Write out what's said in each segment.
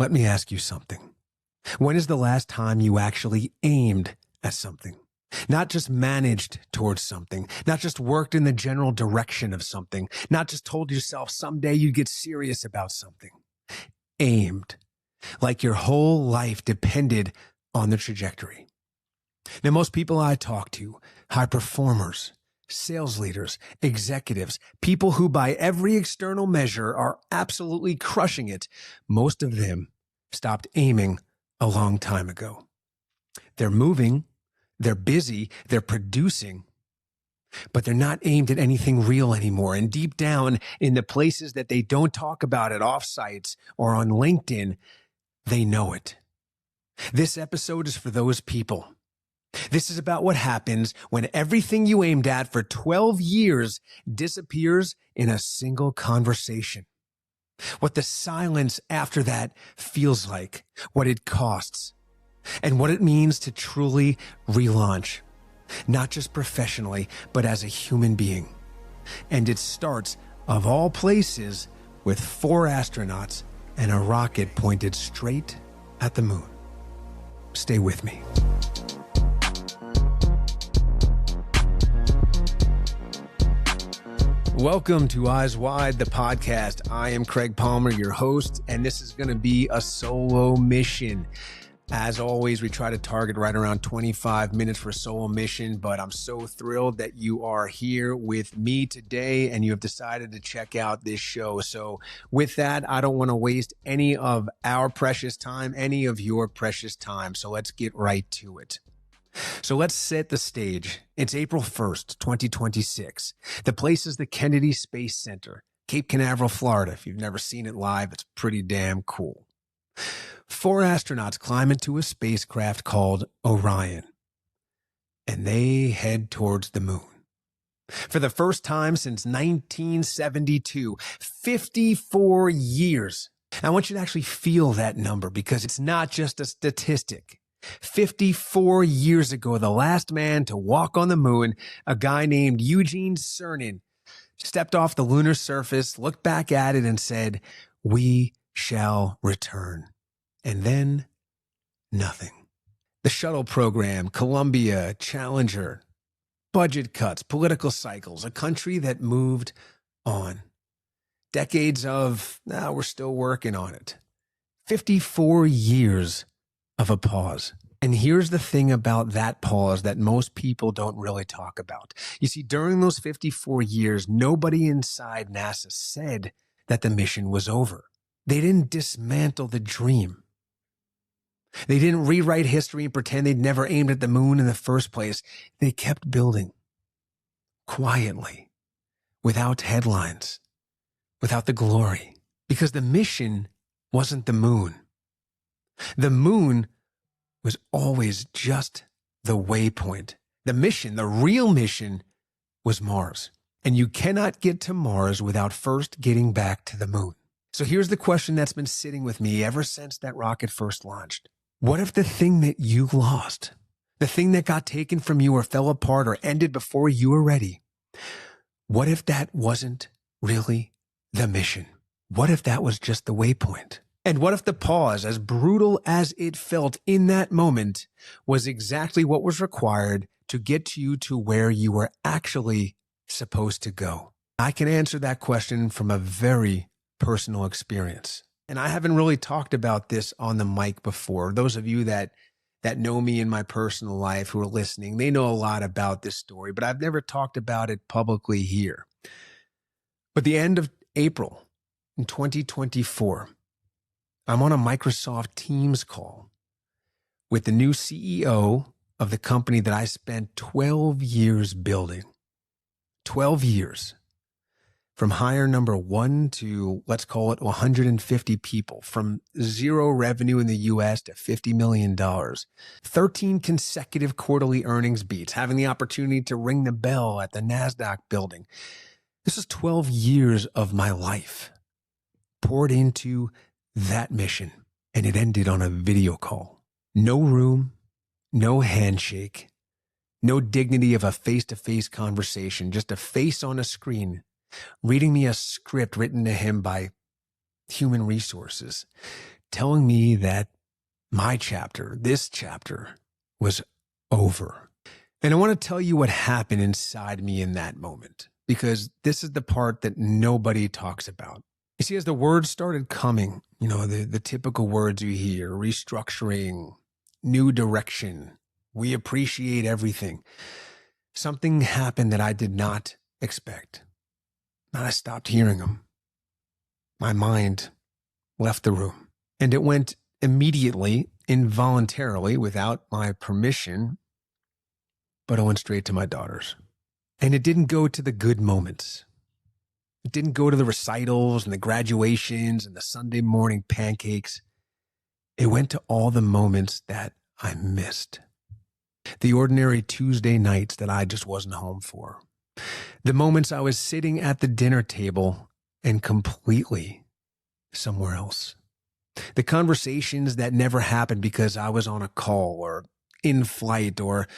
Let me ask you something. When is the last time you actually aimed at something? Not just managed towards something, not just worked in the general direction of something, not just told yourself someday you'd get serious about something. Aimed, like your whole life depended on the trajectory. Now, most people I talk to, high performers, sales leaders, executives, people who by every external measure are absolutely crushing it, most of them stopped aiming a long time ago. They're moving, they're busy, they're producing, but they're not aimed at anything real anymore. And deep down in the places that they don't talk about at offsites or on LinkedIn, they know it. This episode is for those people. This is about what happens when everything you aimed at for 12 years disappears in a single conversation. What the silence after that feels like, what it costs, and what it means to truly relaunch, not just professionally, but as a human being. And it starts, of all places, with 4 astronauts and a rocket pointed straight at the moon. Stay with me. Welcome to Eyes Wide, the podcast. I am Craig Palmer, your host, and this is going to be a solo mission. As always, we try to target right around 25 minutes for a solo mission, but I'm so thrilled that you are here with me today and you have decided to check out this show. So with that, I don't want to waste any of our precious time, any of your precious time. So let's get right to it. So let's set the stage. It's April 1st, 2026. The place is the Kennedy Space Center, Cape Canaveral, Florida. If you've never seen it live, it's pretty damn cool. 4 astronauts climb into a spacecraft called Orion, and they head towards the moon. For the first time since 1972, 54 years. I want you to actually feel that number because it's not just a statistic. 54 years ago, the last man to walk on the moon, a guy named Eugene Cernan, stepped off the lunar surface, looked back at it and said, "We shall return." And then nothing. The shuttle program, Columbia, Challenger, budget cuts, political cycles, a country that moved on. Decades of, we're still working on it. 54 years of a pause. And here's the thing about that pause that most people don't really talk about. You see, during those 54 years, nobody inside NASA said that the mission was over. They didn't dismantle the dream. They didn't rewrite history and pretend they'd never aimed at the moon in the first place. They kept building quietly, without headlines, without the glory, because the mission wasn't the moon. The moon was always just the waypoint. The mission, the real mission, was Mars. And you cannot get to Mars without first getting back to the moon. So here's the question that's been sitting with me ever since that rocket first launched. What if the thing that you lost, the thing that got taken from you or fell apart or ended before you were ready, what if that wasn't really the mission? What if that was just the waypoint? And what if the pause, as brutal as it felt in that moment, was exactly what was required to get you to where you were actually supposed to go? I can answer that question from a very personal experience. And I haven't really talked about this on the mic before. Those of you that know me in my personal life who are listening, they know a lot about this story, but I've never talked about it publicly here. But the end of April in 2024, I'm on a Microsoft Teams call with the new CEO of the company that I spent 12 years building. 12 years. From hire number 1 to, let's call it 150 people, from zero revenue in the US to $50 million, 13 consecutive quarterly earnings beats, having the opportunity to ring the bell at the NASDAQ building. This is 12 years of my life poured into that mission, and it ended on a video call. No room, no handshake, no dignity of a face-to-face conversation, just a face on a screen reading me a script written to him by human resources, telling me that my chapter, this chapter, was over. And I want to tell you what happened inside me in that moment, because this is the part that nobody talks about. You see, as the words started coming, the typical words you hear, restructuring, new direction, we appreciate everything. Something happened that I did not expect. And I stopped hearing them. My mind left the room, and it went immediately, involuntarily, without my permission, but it went straight to my daughters. And it didn't go to the good moments. It didn't go to the recitals and the graduations and the Sunday morning pancakes. It went to all the moments that I missed. The ordinary Tuesday nights that I just wasn't home for. The moments I was sitting at the dinner table and completely somewhere else. The conversations that never happened because I was on a call or in flight or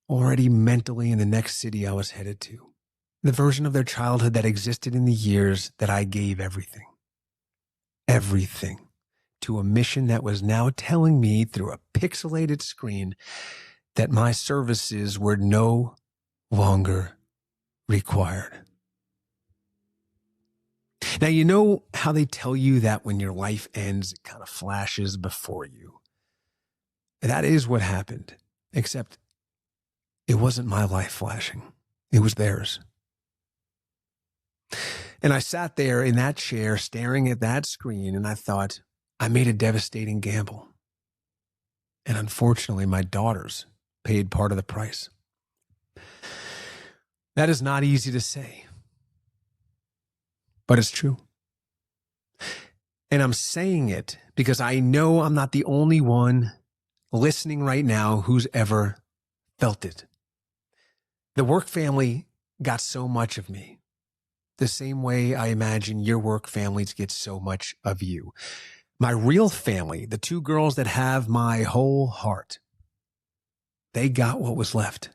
already mentally in the next city I was headed to. The version of their childhood that existed in the years that I gave everything to a mission that was now telling me through a pixelated screen that my services were no longer required. Now, you know how they tell you that when your life ends, it kind of flashes before you. That is what happened, except it wasn't my life flashing. It was theirs. And I sat there in that chair staring at that screen, and I thought, I made a devastating gamble. And unfortunately, my daughters paid part of the price. That is not easy to say, but it's true. And I'm saying it because I know I'm not the only one listening right now who's ever felt it. The work family got so much of me, the same way I imagine your work families get so much of you. My real family, the two girls that have my whole heart, they got what was left.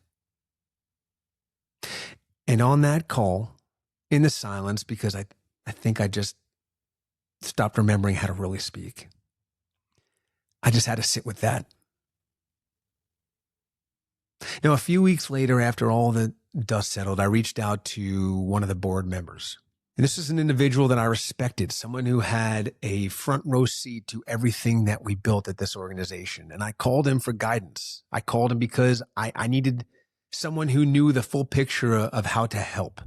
And on that call, in the silence, because I think I just stopped remembering how to really speak, I just had to sit with that. Now, a few weeks later, after all the dust settled, I reached out to one of the board members. And this is an individual that I respected, someone who had a front row seat to everything that we built at this organization. And I called him for guidance. I called him because I needed someone who knew the full picture of how to help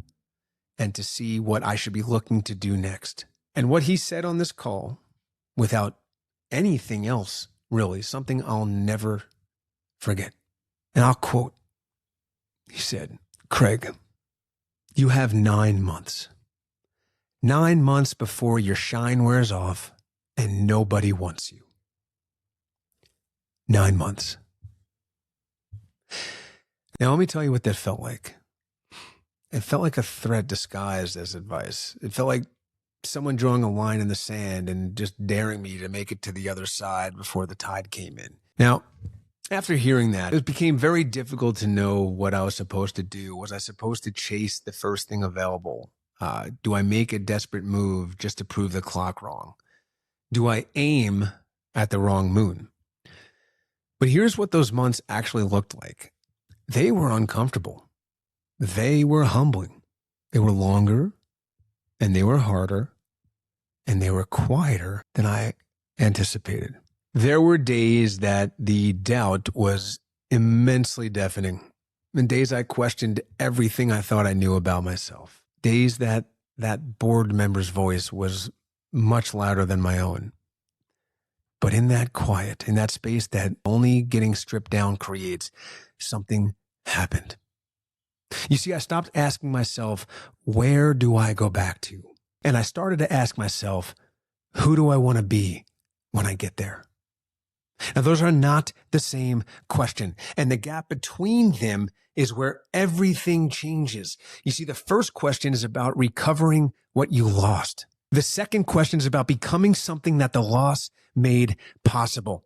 and to see what I should be looking to do next. And what he said on this call, without anything else, really, something I'll never forget. And I'll quote, he said, "Craig, you have 9 months. 9 months before your shine wears off and nobody wants you. 9 months." Now, let me tell you what that felt like. It felt like a threat disguised as advice. It felt like someone drawing a line in the sand and just daring me to make it to the other side before the tide came in. Now, after hearing that, it became very difficult to know what I was supposed to do. Was I supposed to chase the first thing available? Do I make a desperate move just to prove the clock wrong? Do I aim at the wrong moon? But here's what those months actually looked like. They were uncomfortable. They were humbling. They were longer, and they were harder, and they were quieter than I anticipated. There were days that the doubt was immensely deafening, and days I questioned everything I thought I knew about myself. Days that board member's voice was much louder than my own. But in that quiet, in that space that only getting stripped down creates, something happened. You see, I stopped asking myself, where do I go back to? And I started to ask myself, who do I want to be when I get there? Now, those are not the same question. And the gap between them is where everything changes. You see, the first question is about recovering what you lost. The second question is about becoming something that the loss made possible.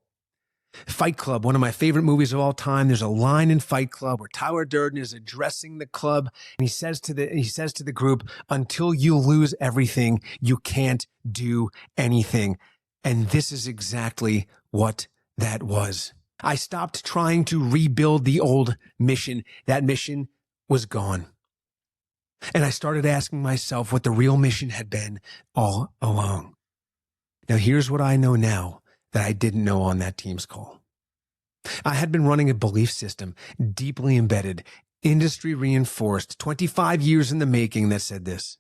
Fight Club, one of my favorite movies of all time. There's a line in Fight Club where Tyler Durden is addressing the club, and he says to the group, "Until you lose everything, you can't do anything." And this is exactly what that was. I stopped trying to rebuild the old mission. That mission was gone. And I started asking myself what the real mission had been all along. Now, here's what I know now that I didn't know on that Teams call. I had been running a belief system, deeply embedded, industry reinforced, 25 years in the making, that said this: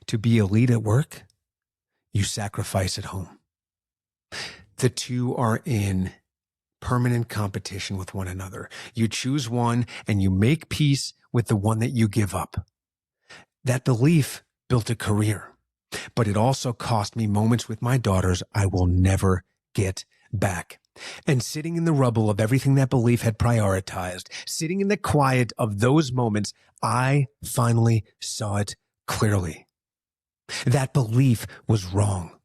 to be elite at work, you sacrifice at home. The two are in permanent competition with one another. You choose one and you make peace with the one that you give up. That belief built a career, but it also cost me moments with my daughters I will never get back. And sitting in the rubble of everything that belief had prioritized, sitting in the quiet of those moments, I finally saw it clearly. That belief was wrong.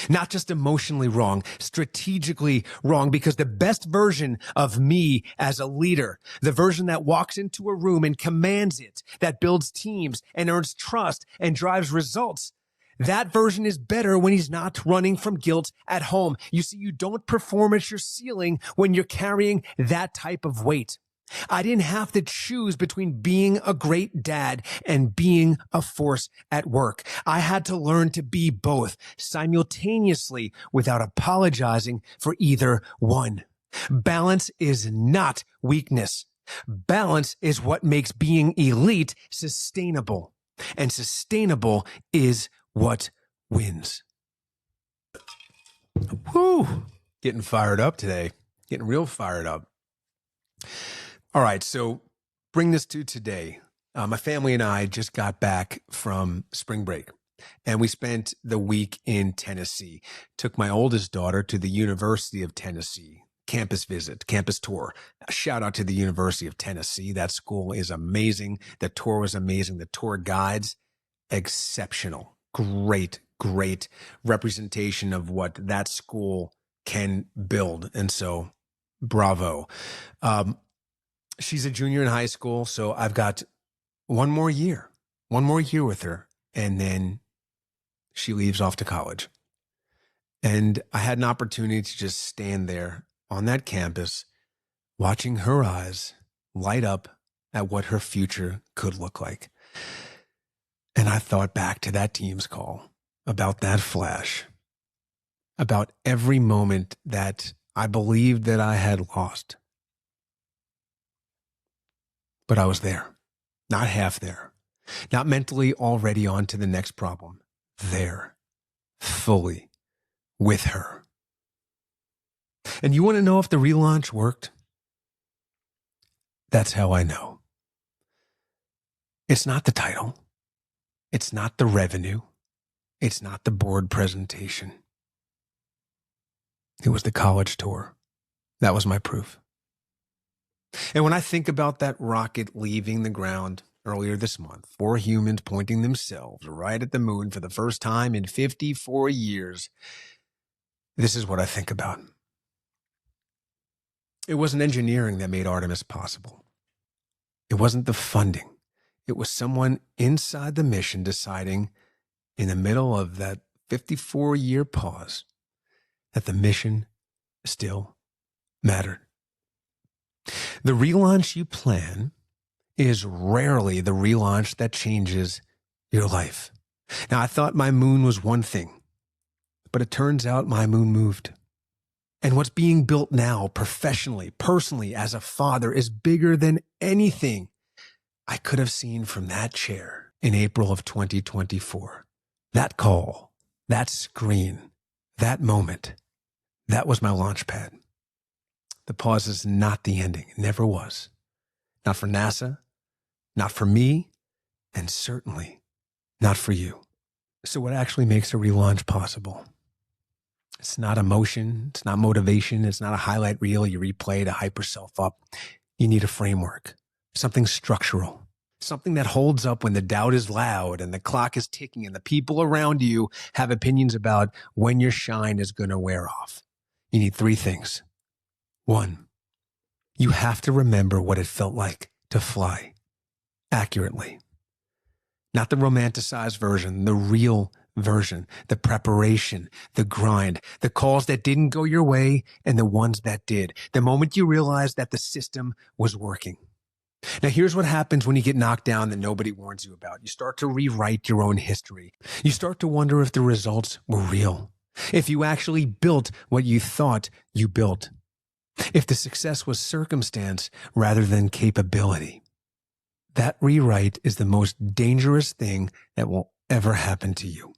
Not just emotionally wrong, strategically wrong, because the best version of me as a leader, the version that walks into a room and commands it, that builds teams and earns trust and drives results, that version is better when he's not running from guilt at home. You see, you don't perform at your ceiling when you're carrying that type of weight. I didn't have to choose between being a great dad and being a force at work. I had to learn to be both simultaneously without apologizing for either one. Balance is not weakness. Balance is what makes being elite sustainable. And sustainable is what wins. Woo! Getting fired up today. Getting real fired up. All right, so bring this to today. My family and I just got back from spring break, and we spent the week in Tennessee. Took my oldest daughter to the University of Tennessee. Campus visit, campus tour. A shout out to the University of Tennessee. That school is amazing. The tour was amazing. The tour guides, exceptional. Great representation of what that school can build. And so, bravo. She's a junior in high school, so I've got one more year with her, and then she leaves off to college. And I had an opportunity to just stand there on that campus, watching her eyes light up at what her future could look like. And I thought back to that Teams call, about that flash, about every moment that I believed that I had lost. But I was there, not half there, not mentally already on to the next problem, there, fully, with her. And you want to know if the relaunch worked? That's how I know. It's not the title. It's not the revenue. It's not the board presentation. It was the college tour. That was my proof. And when I think about that rocket leaving the ground earlier this month, 4 humans pointing themselves right at the moon for the first time in 54 years, this is what I think about. It wasn't engineering that made Artemis possible. It wasn't the funding. It was someone inside the mission deciding in the middle of that 54-year pause that the mission still mattered. The relaunch you plan is rarely the relaunch that changes your life. Now, I thought my moon was one thing, but it turns out my moon moved. And what's being built now, professionally, personally, as a father, is bigger than anything I could have seen from that chair in April of 2024. That call, that screen, that moment, that was my launch pad. The pause is not the ending. It never was. Not for NASA, not for me, and certainly not for you. So what actually makes a relaunch possible? It's not emotion. It's not motivation. It's not a highlight reel you replay to hype yourself up. You need a framework, something structural, something that holds up when the doubt is loud and the clock is ticking and the people around you have opinions about when your shine is going to wear off. You need 3 things. 1, you have to remember what it felt like to fly accurately. Not the romanticized version, the real version, the preparation, the grind, the calls that didn't go your way and the ones that did. The moment you realized that the system was working. Now, here's what happens when you get knocked down that nobody warns you about. You start to rewrite your own history. You start to wonder if the results were real, if you actually built what you thought you built, if the success was circumstance rather than capability. That rewrite is the most dangerous thing that will ever happen to you.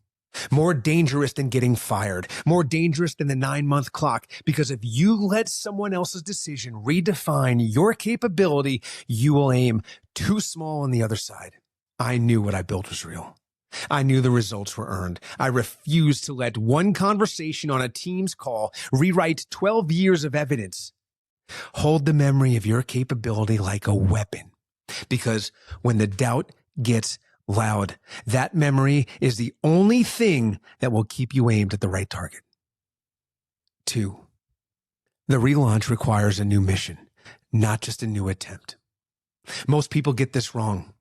More dangerous than getting fired, more dangerous than the 9-month clock, because if you let someone else's decision redefine your capability, you will aim too small on the other side. I knew what I built was real. I knew the results were earned. I refused to let one conversation on a Teams call rewrite 12 years of evidence. Hold the memory of your capability like a weapon, because when the doubt gets loud, that memory is the only thing that will keep you aimed at the right target. 2, the relaunch requires a new mission, not just a new attempt. Most people get this wrong.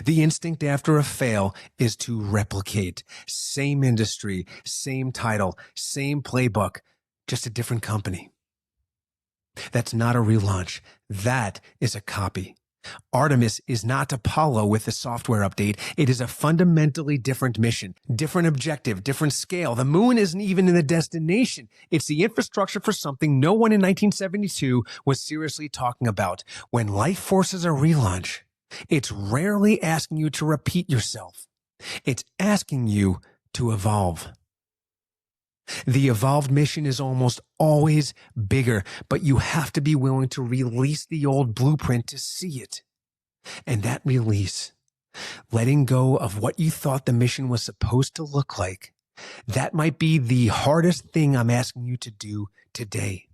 The instinct after a fail is to replicate. Same industry, same title, same playbook, just a different company. That's not a relaunch. That is a copy. Artemis is not Apollo with a software update. It is a fundamentally different mission, different objective, different scale. The moon isn't even in the destination. It's the infrastructure for something no one in 1972 was seriously talking about. When life forces a relaunch, it's rarely asking you to repeat yourself. It's asking you to evolve. The evolved mission is almost always bigger, but you have to be willing to release the old blueprint to see it. And that release, letting go of what you thought the mission was supposed to look like, that might be the hardest thing I'm asking you to do today.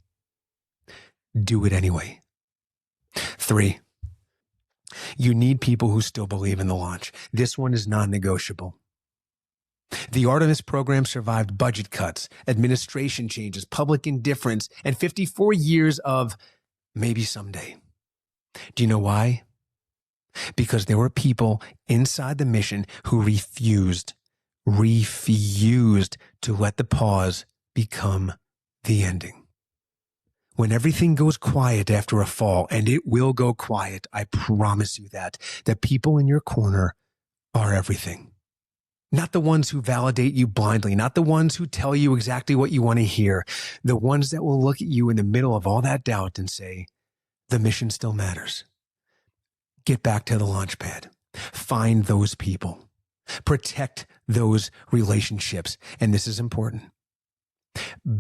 Do it anyway. 3, you need people who still believe in the launch. This one is non-negotiable. The Artemis program survived budget cuts, administration changes, public indifference, and 54 years of maybe someday. Do you know why? Because there were people inside the mission who refused to let the pause become the ending. When everything goes quiet after a fall, and it will go quiet, I promise you that, the people in your corner are everything. Not the ones who validate you blindly, not the ones who tell you exactly what you want to hear, the ones that will look at you in the middle of all that doubt and say, the mission still matters. Get back to the launch pad. Find those people. Protect those relationships. And this is important.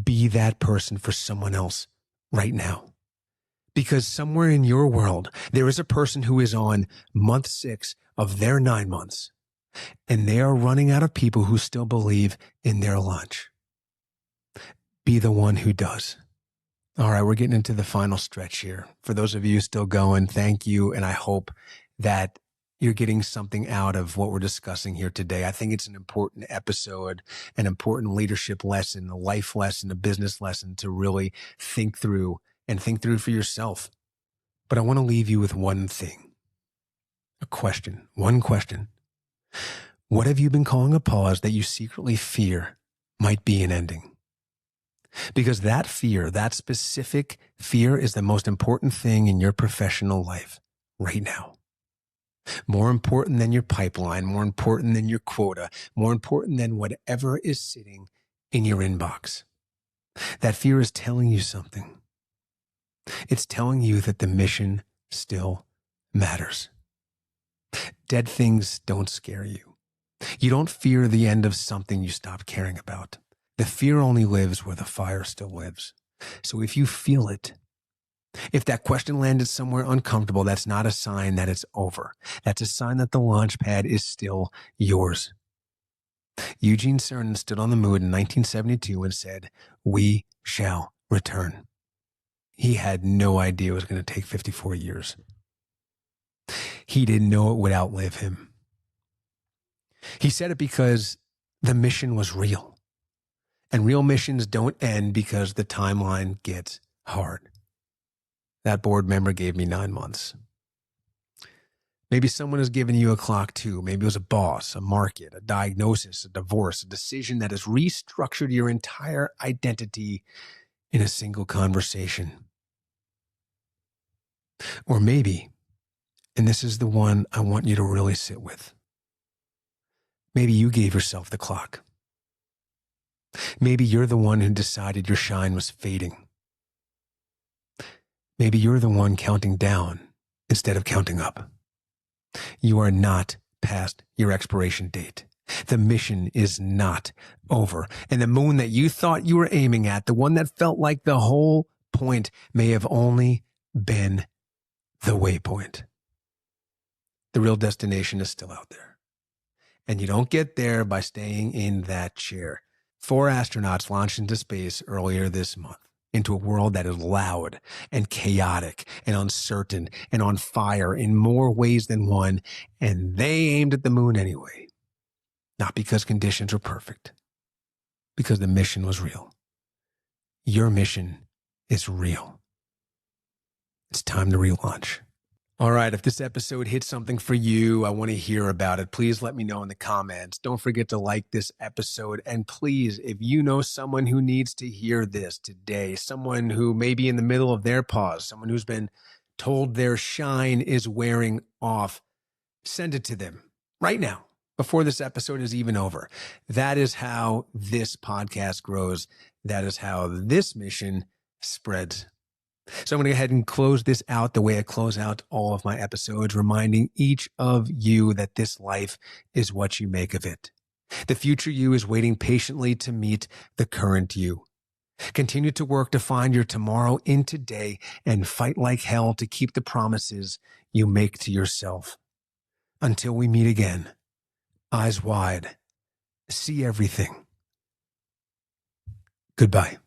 Be that person for someone else right now. Because somewhere in your world, there is a person who is on month 6 of their 9 months. And they are running out of people who still believe in their launch. Be the one who does. All right, we're getting into the final stretch here. For those of you still going, thank you. And I hope that you're getting something out of what we're discussing here today. I think it's an important episode, an important leadership lesson, a life lesson, a business lesson to really think through and think through for yourself. But I want to leave you with one thing, a question, one question. What have you been calling a pause that you secretly fear might be an ending? Because that fear, that specific fear, is the most important thing in your professional life right now. More important than your pipeline, more important than your quota, more important than whatever is sitting in your inbox. That fear is telling you something. It's telling you that the mission still matters. Dead things don't scare you. You don't fear the end of something you stop caring about. The fear only lives where the fire still lives. So if you feel it, if that question landed somewhere uncomfortable, that's not a sign that it's over. That's a sign that the launch pad is still yours. Eugene Cernan stood on the moon in 1972 and said, "We shall return." He had no idea it was going to take 54 years. He didn't know it would outlive him. He said it because the mission was real. And real missions don't end because the timeline gets hard. That board member gave me 9 months. Maybe someone has given you a clock too. Maybe it was a boss, a market, a diagnosis, a divorce, a decision that has restructured your entire identity in a single conversation. Or maybe, and this is the one I want you to really sit with, maybe you gave yourself the clock. Maybe you're the one who decided your shine was fading. Maybe you're the one counting down instead of counting up. You are not past your expiration date. The mission is not over. And the moon that you thought you were aiming at, the one that felt like the whole point, may have only been the waypoint. The real destination is still out there. And you don't get there by staying in that chair. 4 astronauts launched into space earlier this month, into a world that is loud and chaotic and uncertain and on fire in more ways than one. And they aimed at the moon anyway. Not because conditions were perfect, because the mission was real. Your mission is real. It's time to relaunch. All right, if this episode hit something for you, I want to hear about it. Please let me know in the comments. Don't forget to like this episode. And please, if you know someone who needs to hear this today, someone who may be in the middle of their pause, someone who's been told their shine is wearing off, send it to them right now, before this episode is even over. That is how this podcast grows. That is how this mission spreads. So I'm going to go ahead and close this out the way I close out all of my episodes, reminding each of you that this life is what you make of it. The future you is waiting patiently to meet the current you. Continue to work to find your tomorrow in today and fight like hell to keep the promises you make to yourself. Until we meet again, eyes wide, see everything. Goodbye.